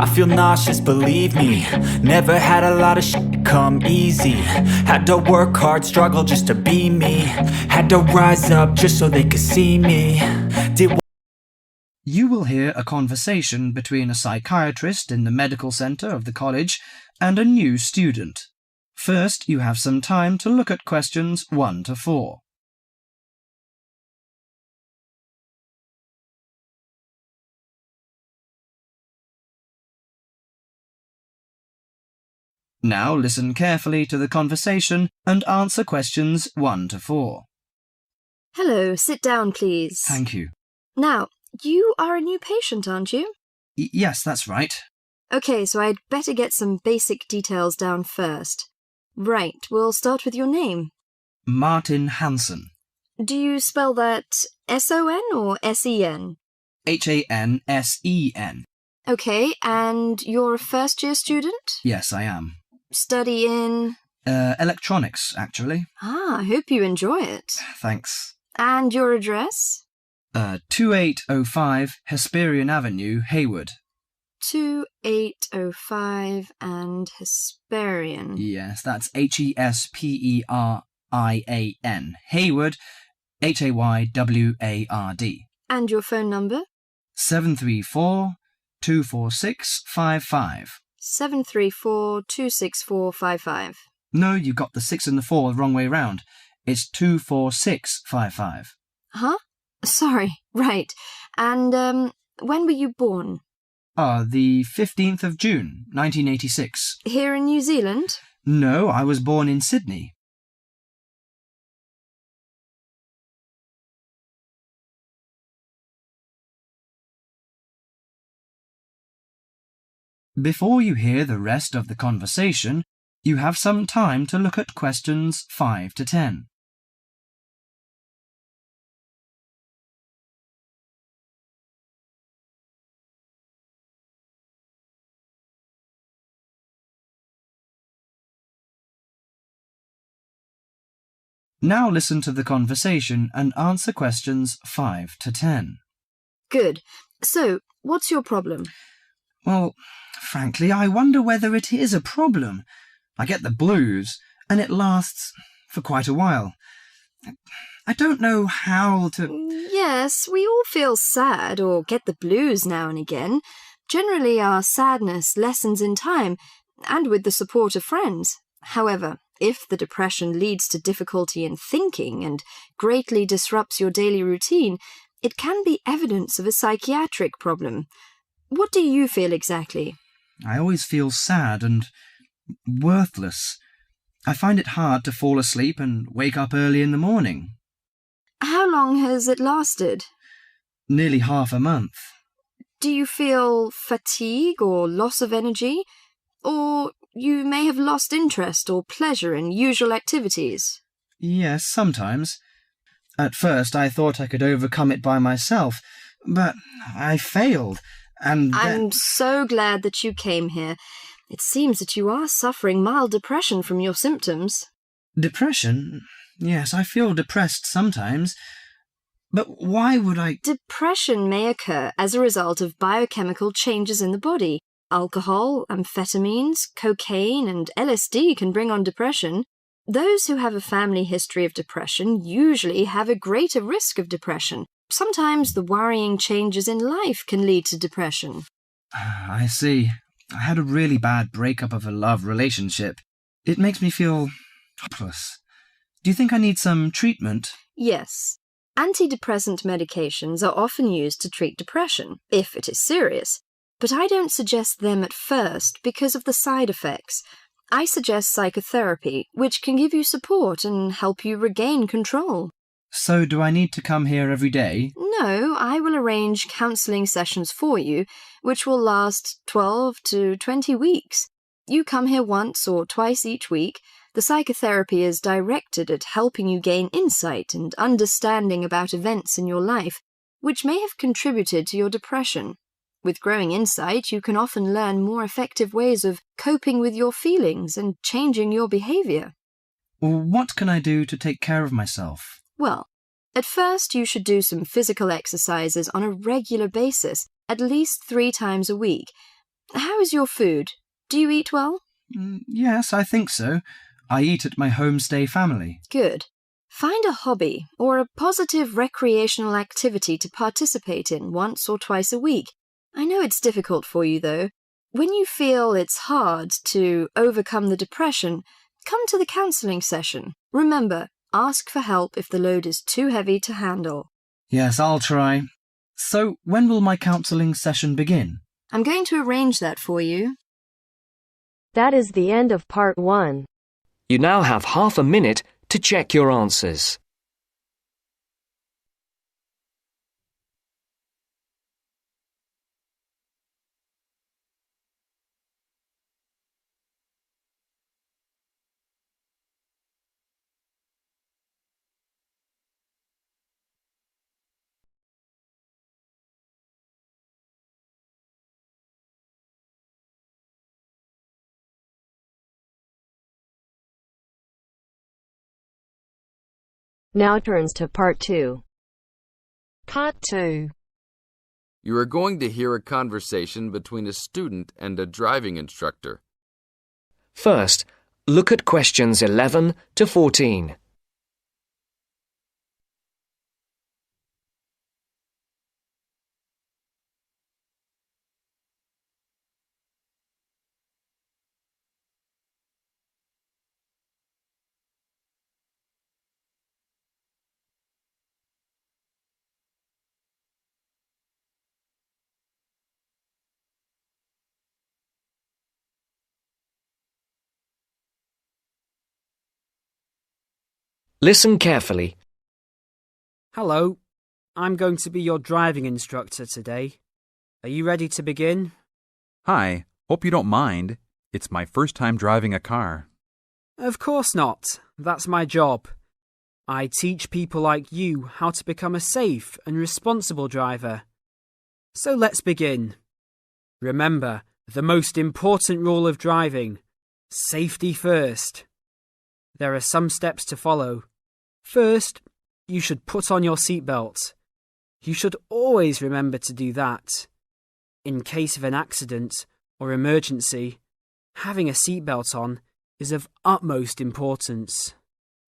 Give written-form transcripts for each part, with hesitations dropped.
I feel nauseous, believe me. Never had a lot of shit come easy. Had to work hard, struggle just to be me. Had to rise up just so they could see me. You will hear a conversation between a psychiatrist in the medical centre of the college and a new student. First, you have some time to look at questions 1 to 4. Now listen carefully to the conversation and answer questions 1 to 4. Hello, sit down, please. Thank you. Now, you are a new patient, aren't you? Yes, that's right. Okay, so I'd better get some basic details down first. Right, we'll start with your name. Martin Hansen. Do you spell that S-O-N or S-E-N? Hansen. Okay, and you're a first-year student? Yes, I am. Study in? Electronics, actually. I hope you enjoy it. Thanks. And your address? 2805 Hesperian Avenue, Hayward. 2805 and Hesperian. Yes, that's Hesperian. Hayward, Hayward. And your phone number? 734-246-55. 734-264-55. No, you got the 6 and the 4 the wrong way round. It's 246-55. Huh? Sorry, right. And, when were you born? The 15th of June, 1986. Here in New Zealand? No, I was born in Sydney. Before you hear the rest of the conversation, you have some time to look at questions 5 to 10. Now listen to the conversation and answer questions 5 to 10. Good. So, what's your problem? Well, frankly, I wonder whether it is a problem. I get the blues, and it lasts for quite a while. I don't know how to... Yes, we all feel sad or get the blues now and again. Generally, our sadness lessens in time, and with the support of friends. However, if the depression leads to difficulty in thinking and greatly disrupts your daily routine, it can be evidence of a psychiatric problem. What do you feel exactly? I always feel sad and worthless. I find it hard to fall asleep and wake up early in the morning. How long has it lasted? Nearly half a month. Do you feel fatigue or loss of energy? Or you may have lost interest or pleasure in usual activities? Yes, sometimes. At first I thought I could overcome it by myself, but I failed, and I'm so glad that you came here. It seems that you are suffering mild depression from your symptoms. Depression? Yes, I feel depressed sometimes. But why would I... Depression may occur as a result of biochemical changes in the body. Alcohol, amphetamines, cocaine, and LSD can bring on depression. Those who have a family history of depression usually have a greater risk of depression. Sometimes the worrying changes in life can lead to depression. I see. I had a really bad breakup of a love relationship. It makes me feel hopeless. Do you think I need some treatment? Yes. Antidepressant medications are often used to treat depression, if it is serious. But I don't suggest them at first because of the side effects. I suggest psychotherapy, which can give you support and help you regain control. So do I need to come here every day? No, I will arrange counselling sessions for you, which will last 12 to 20 weeks. You come here once or twice each week. The psychotherapy is directed at helping you gain insight and understanding about events in your life, which may have contributed to your depression. With growing insight, you can often learn more effective ways of coping with your feelings and changing your behaviour. What can I do to take care of myself? Well, at first you should do some physical exercises on a regular basis, at least 3 times a week. How is your food? Do you eat well? Yes, I think so. I eat at my homestay family. Good. Find a hobby or a positive recreational activity to participate in once or twice a week. I know it's difficult for you, though. When you feel it's hard to overcome the depression, come to the counselling session. Remember, ask for help if the load is too heavy to handle. Yes, I'll try. So, when will my counselling session begin? I'm going to arrange that for you. That is the end of part 1. You now have half a minute to check your answers. Now turns to part 2. Part 2. You are going to hear a conversation between a student and a driving instructor. First, look at questions 11 to 14. Listen carefully. Hello, I'm going to be your driving instructor today. Are you ready to begin? Hi, hope you don't mind. It's my first time driving a car. Of course not. That's my job. I teach people like you how to become a safe and responsible driver. So let's begin. Remember, the most important rule of driving: safety first. There are some steps to follow. First, you should put on your seatbelt. You should always remember to do that. In case of an accident or emergency, having a seatbelt on is of utmost importance.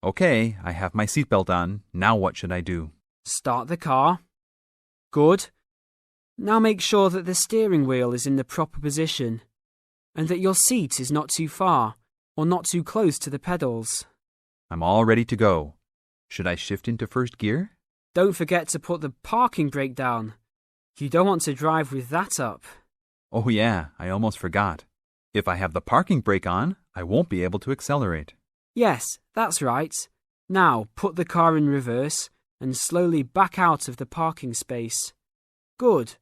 Okay, I have my seatbelt on. Now what should I do? Start the car. Good. Now make sure that the steering wheel is in the proper position and that your seat is not too far or not too close to the pedals. I'm all ready to go. Should I shift into first gear? Don't forget to put the parking brake down. You don't want to drive with that up. Oh yeah, I almost forgot. If I have the parking brake on, I won't be able to accelerate. Yes, that's right. Now put the car in reverse and slowly back out of the parking space. Good.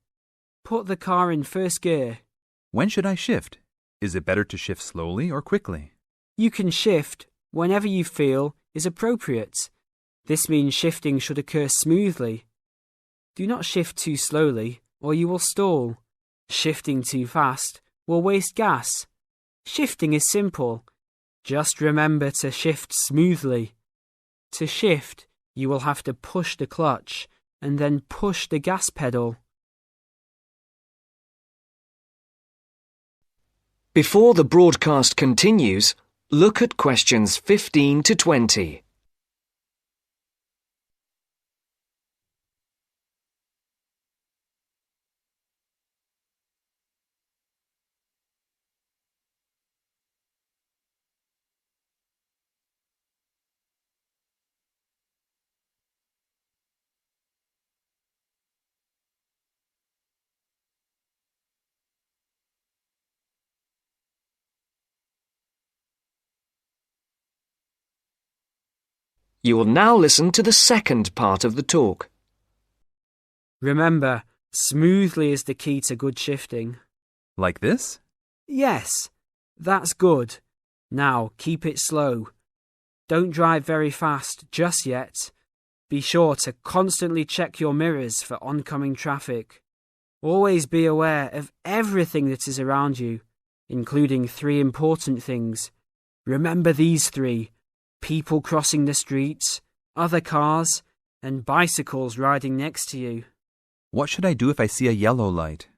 Put the car in first gear. When should I shift? Is it better to shift slowly or quickly? You can shift whenever you feel is appropriate. This means shifting should occur smoothly. Do not shift too slowly or you will stall. Shifting too fast will waste gas. Shifting is simple. Just remember to shift smoothly. To shift, you will have to push the clutch and then push the gas pedal. Before the broadcast continues, look at questions 15 to 20. You will now listen to the second part of the talk. Remember, smoothly is the key to good shifting. Like this? Yes, that's good. Now keep it slow. Don't drive very fast just yet. Be sure to constantly check your mirrors for oncoming traffic. Always be aware of everything that is around you, including 3 important things. Remember these 3: people crossing the streets, other cars, and bicycles riding next to you. What should I do if I see a yellow light?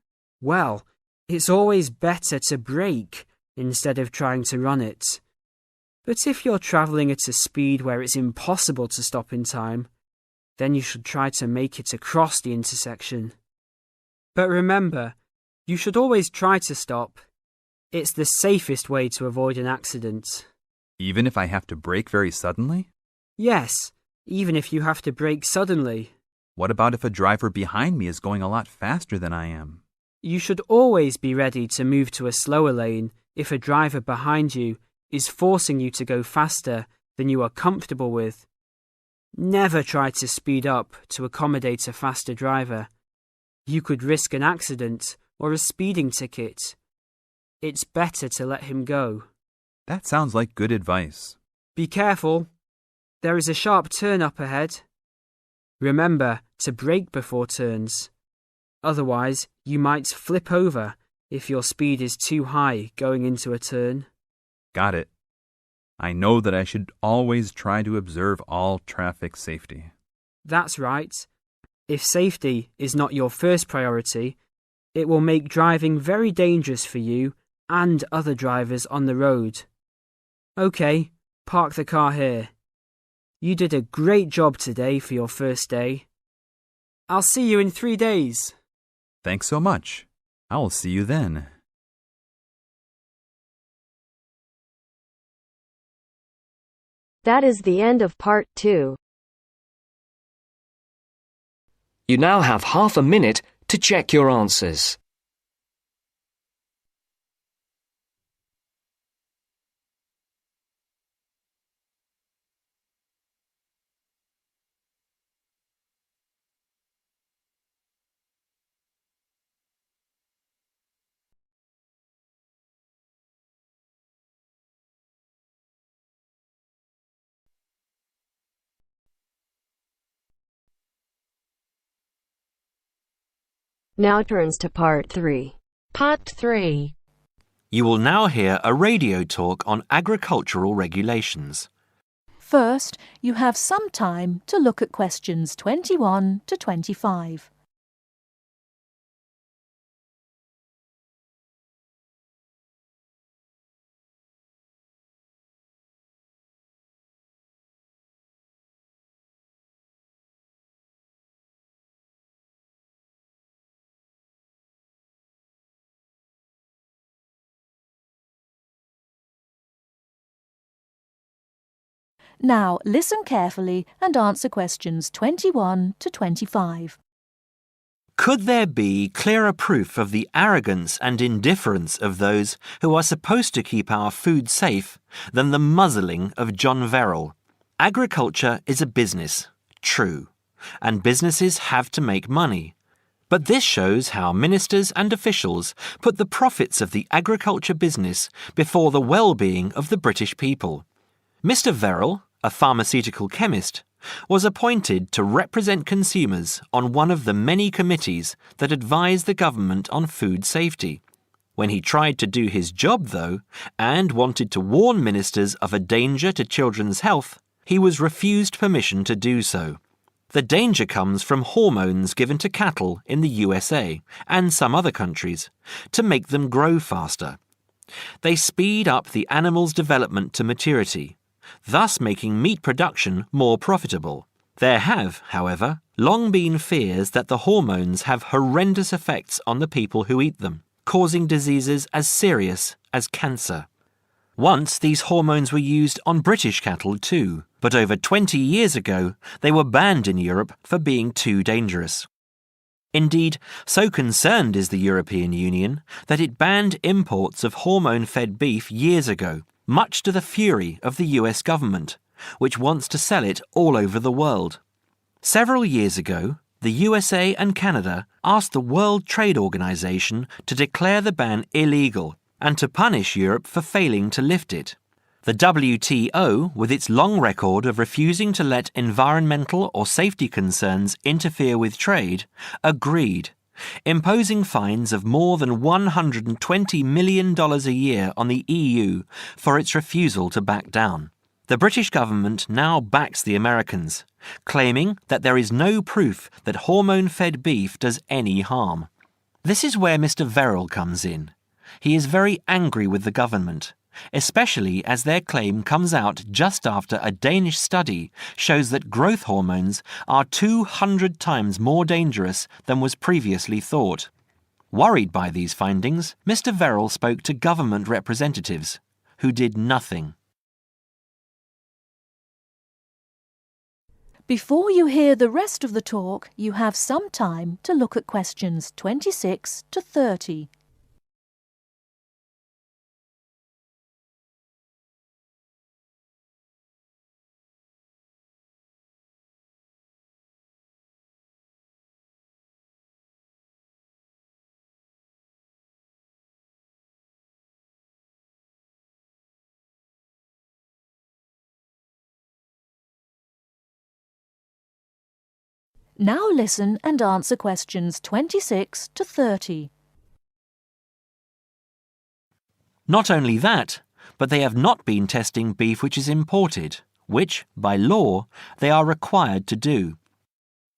Well, It's always better to brake instead of trying to run it. But if you're travelling at a speed where it's impossible to stop in time, then you should try to make it across the intersection. But remember, you should always try to stop. It's the safest way to avoid an accident. Even if I have to brake very suddenly? Yes, even if you have to brake suddenly. What about if a driver behind me is going a lot faster than I am? You should always be ready to move to a slower lane if a driver behind you is forcing you to go faster than you are comfortable with. Never try to speed up to accommodate a faster driver. You could risk an accident or a speeding ticket. It's better to let him go. That sounds like good advice. Be careful. There is a sharp turn up ahead. Remember to brake before turns. Otherwise, you might flip over if your speed is too high going into a turn. Got it. I know that I should always try to observe all traffic safety. That's right. If safety is not your first priority, it will make driving very dangerous for you and other drivers on the road. Okay, park the car here. You did a great job today for your first day. I'll see you in 3 days. Thanks so much. I will see you then. That is the end of part 2. You now have half a minute to check your answers. Now turns to part 3. Part 3. You will now hear a radio talk on agricultural regulations. First, you have some time to look at questions 21 to 25. Now listen carefully and answer questions 21 to 25. Could there be clearer proof of the arrogance and indifference of those who are supposed to keep our food safe than the muzzling of John Verrill? Agriculture is a business, true, and businesses have to make money. But this shows how ministers and officials put the profits of the agriculture business before the well-being of the British people. Mr. Verrill, a pharmaceutical chemist, was appointed to represent consumers on one of the many committees that advise the government on food safety. When he tried to do his job, though, and wanted to warn ministers of a danger to children's health, he was refused permission to do so. The danger comes from hormones given to cattle in the USA and some other countries to make them grow faster. They speed up the animal's development to maturity, thus making meat production more profitable. There have, however, long been fears that the hormones have horrendous effects on the people who eat them, causing diseases as serious as cancer. Once these hormones were used on British cattle too, but over 20 years ago they were banned in Europe for being too dangerous. Indeed, so concerned is the European Union that it banned imports of hormone-fed beef years ago, much to the fury of the US government, which wants to sell it all over the world. Several years ago, the USA and Canada asked the World Trade Organization to declare the ban illegal and to punish Europe for failing to lift it. The WTO, with its long record of refusing to let environmental or safety concerns interfere with trade, agreed, imposing fines of more than $120 million a year on the EU for its refusal to back down. The British government now backs the Americans, claiming that there is no proof that hormone-fed beef does any harm. This is where Mr. Verrill comes in. He is very angry with the government, especially as their claim comes out just after a Danish study shows that growth hormones are 200 times more dangerous than was previously thought. Worried by these findings, Mr. Verrill spoke to government representatives, who did nothing. Before you hear the rest of the talk, you have some time to look at questions 26 to 30. Now listen and answer questions 26 to 30. Not only that, but they have not been testing beef which is imported, which, by law, they are required to do.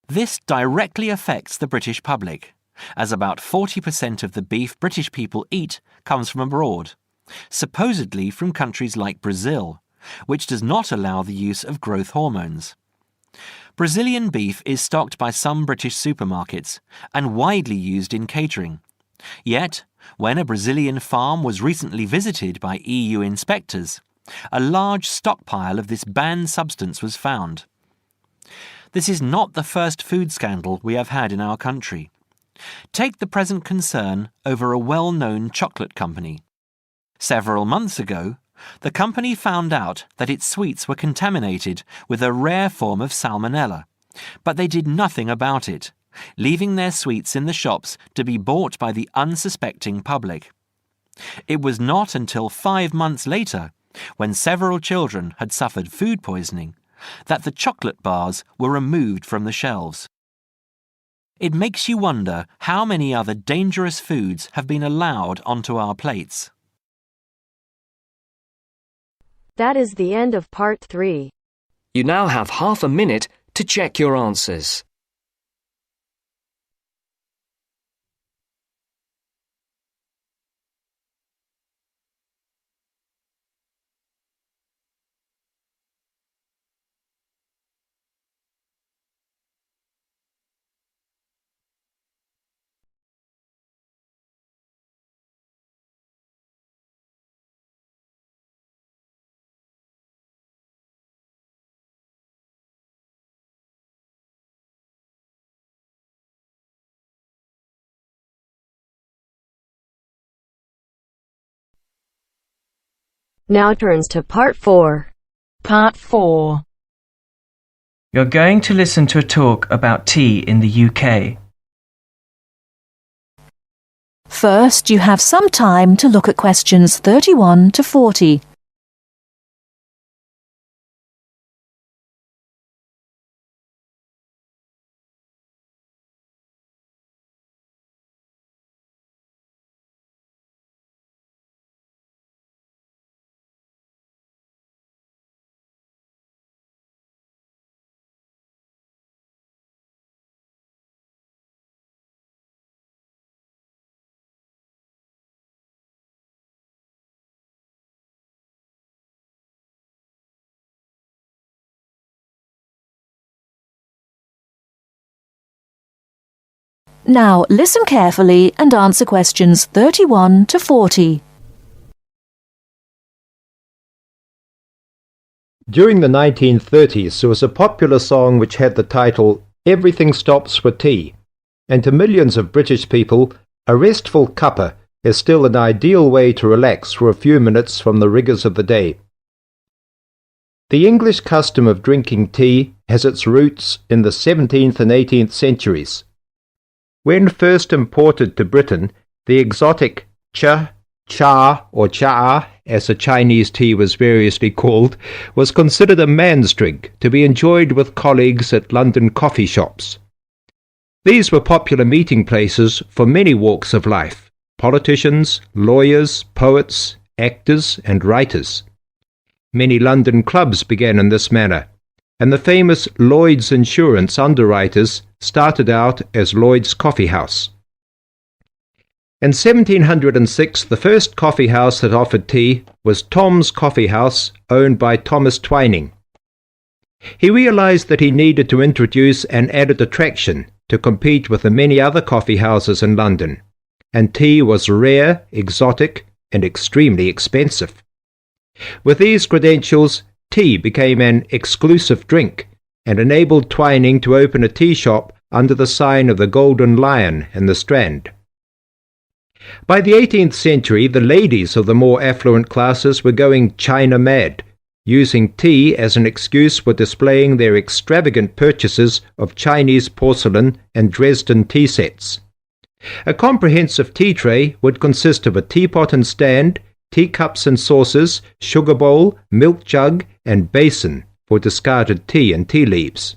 This directly affects the British public, as about 40% of the beef British people eat comes from abroad, supposedly from countries like Brazil, which does not allow the use of growth hormones. Brazilian beef is stocked by some British supermarkets and widely used in catering. Yet, when a Brazilian farm was recently visited by EU inspectors, a large stockpile of this banned substance was found. This is not the first food scandal we have had in our country. Take the present concern over a well-known chocolate company. Several months ago, the company found out that its sweets were contaminated with a rare form of salmonella, but they did nothing about it, leaving their sweets in the shops to be bought by the unsuspecting public. It was not until 5 months later, when several children had suffered food poisoning, that the chocolate bars were removed from the shelves. It makes you wonder how many other dangerous foods have been allowed onto our plates. That is the end of part 3. You now have half a minute to check your answers. Now turns to part 4. Part 4. You're going to listen to a talk about tea in the UK. First, you have some time to look at questions 31 to 40. Now listen carefully and answer questions 31 to 40. During the 1930s, there was a popular song which had the title "Everything Stops for Tea," and to millions of British people, a restful cuppa is still an ideal way to relax for a few minutes from the rigours of the day. The English custom of drinking tea has its roots in the 17th and 18th centuries. When first imported to Britain, the exotic cha, or cha, as the Chinese tea was variously called, was considered a man's drink to be enjoyed with colleagues at London coffee shops. These were popular meeting places for many walks of life: politicians, lawyers, poets, actors, and writers. Many London clubs began in this manner, and the famous Lloyd's Insurance underwriters started out as Lloyd's Coffee House. In 1706, the first coffee house that offered tea was Tom's Coffee House, owned by Thomas Twining. He realized that he needed to introduce an added attraction to compete with the many other coffee houses in London, and tea was rare, exotic, and extremely expensive. With these credentials, tea became an exclusive drink and enabled Twining to open a tea shop under the sign of the Golden Lion in the Strand. By the 18th century, the ladies of the more affluent classes were going China mad, using tea as an excuse for displaying their extravagant purchases of Chinese porcelain and Dresden tea sets. A comprehensive tea tray would consist of a teapot and stand, teacups and saucers, sugar bowl, milk jug, and basin for discarded tea and tea leaves.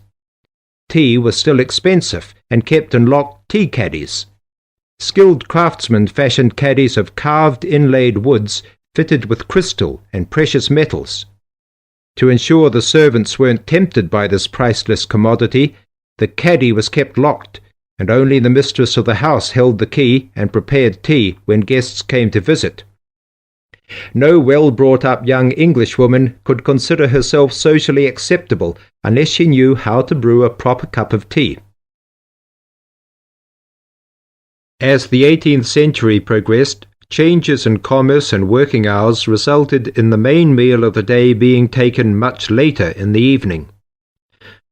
Tea was still expensive and kept in locked tea caddies. Skilled craftsmen fashioned caddies of carved inlaid woods fitted with crystal and precious metals. To ensure the servants weren't tempted by this priceless commodity, the caddy was kept locked, and only the mistress of the house held the key and prepared tea when guests came to visit. No well-brought-up young Englishwoman could consider herself socially acceptable unless she knew how to brew a proper cup of tea. As the 18th century progressed, changes in commerce and working hours resulted in the main meal of the day being taken much later in the evening.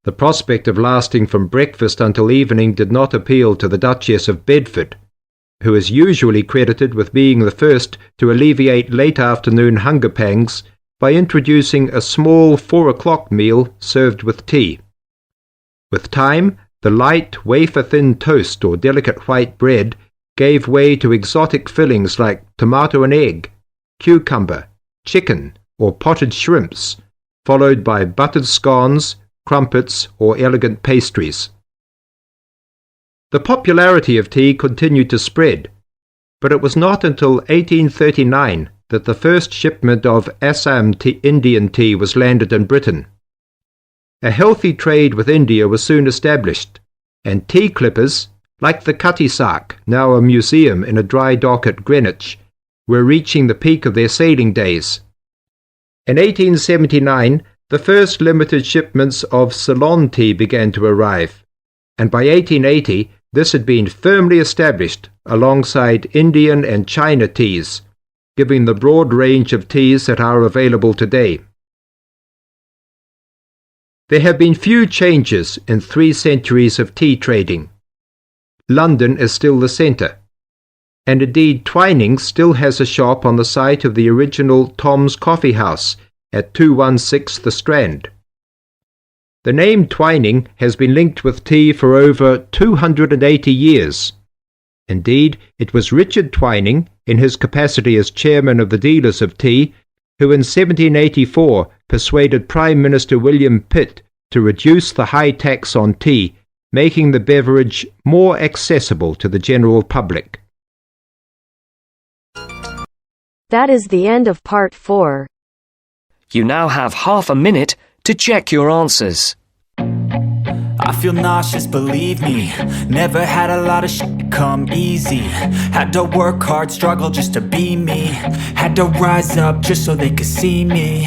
The prospect of lasting from breakfast until evening did not appeal to the Duchess of Bedford, who is usually credited with being the first to alleviate late afternoon hunger pangs by introducing a small 4 o'clock meal served with tea. With time, the light, wafer-thin toast or delicate white bread gave way to exotic fillings like tomato and egg, cucumber, chicken, or potted shrimps, followed by buttered scones, crumpets, or elegant pastries. The popularity of tea continued to spread, but it was not until 1839 that the first shipment of Assam Indian tea was landed in Britain. A healthy trade with India was soon established, and tea clippers, like the Cutty Sark, now a museum in a dry dock at Greenwich, were reaching the peak of their sailing days. In 1879, the first limited shipments of Ceylon tea began to arrive, and by 1880 this had been firmly established alongside Indian and China teas, giving the broad range of teas that are available today. There have been few changes in 3 centuries of tea trading. London is still the centre, and indeed Twining still has a shop on the site of the original Tom's Coffee House at 216 The Strand. The name Twining has been linked with tea for over 280 years. Indeed, it was Richard Twining, in his capacity as chairman of the dealers of tea, who in 1784 persuaded Prime Minister William Pitt to reduce the high tax on tea, making the beverage more accessible to the general public. That is the end of part 4. You now have half a minute to check your answers. I feel nauseous, believe me. Never had a lot of shit come easy. Had to work hard, struggle just to be me. Had to rise up just so they could see me.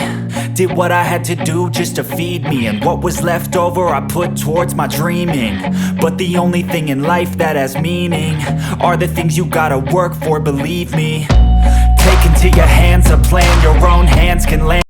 Did what I had to do just to feed me, and what was left over I put towards my dreaming. But the only thing in life that has meaning are the things you gotta work for, believe me. Take into your hands a plan your own hands can land.